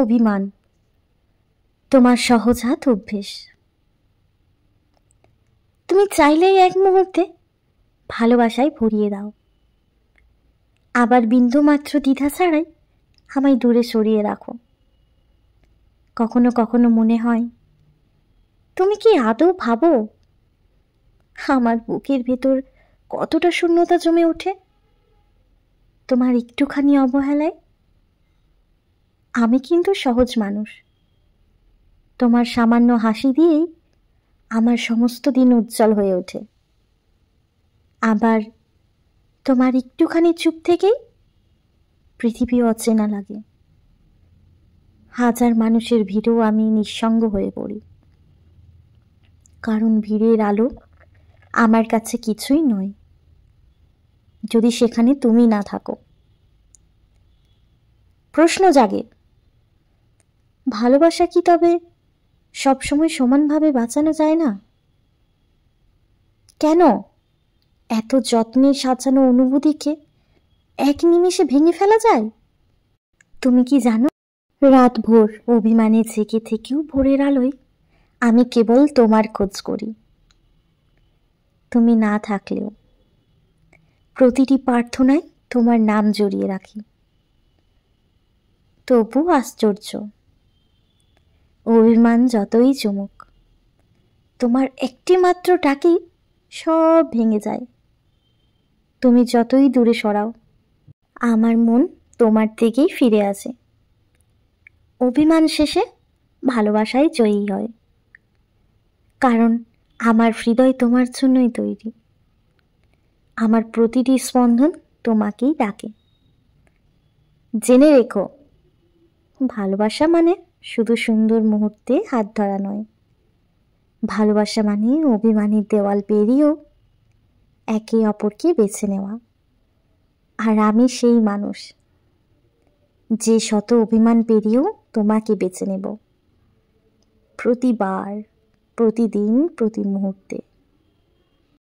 অভিমান তোমার সহজাত অভ্যেস। তুমি চাইলেই এক মুহূর্তে ভালোবাসায় ভরিয়ে দাও, আবার বিন্দুমাত্র দ্বিধা ছাড়াই আমায় দূরে সরিয়ে রাখো। কখনো কখনো মনে হয়, তুমি কি আদৌ ভাবো আমার বুকের ভেতর কতটা শূন্যতা জমে ওঠে তোমার একটুখানি অবহেলায়? আমি কিন্তু সহজ মানুষ, তোমার সামান্য হাসি দিয়েই আমার সমস্ত দিন উজ্জ্বল হয়ে ওঠে। আবার তোমার একটুখানি চুপ থেকেই পৃথিবী অচেনা লাগে। হাজার মানুষের ভিড়েও আমি নিঃসঙ্গ হয়ে পড়ি, কারণ ভিড়ের আলো আমার কাছে কিছুই নয় যদি সেখানে তুমি না থাকো। প্রশ্ন জাগে, ভালোবাসা কি তবে সবসময় সমানভাবে বাঁচানো যায় না? কেন এত যত্নে সাজানো অনুভূতিকে এক নিমেষে ভেঙে ফেলা যায়? তুমি কি জানো, রাত ভোর অভিমানে জেগে থেকেও ভোরের আলোয় আমি কেবল তোমার খোঁজ করি। তুমি না থাকলেও প্রতিটি প্রার্থনায় তোমার নাম জড়িয়ে রাখি। তবু আশ্চর্য, অভিমান যতই চুমুক, তোমার একটি মাত্র ডাকেই সব ভেঙে যায়। তুমি যতই দূরে সরাও, আমার মন তোমার দিকেই ফিরে আসে। অভিমান শেষে ভালোবাসাই জয়ী হয়, কারণ আমার হৃদয় তোমার জন্যই তৈরি। আমার প্রতিটি স্পন্দন তোমাকেই ডাকে। জেনে রেখো, ভালোবাসা মানে শুধু সুন্দর মুহূর্তে হাত ধরা নয়, ভালোবাসা মানে অভিমানের দেওয়াল পেরিয়েও একে অপরকে বেছে নেওয়া। আর আমি সেই মানুষ যে শত অভিমান পেরিয়েও তোমাকে বেছে নেব, প্রতিবার, প্রতিদিন, প্রতি মুহূর্তে।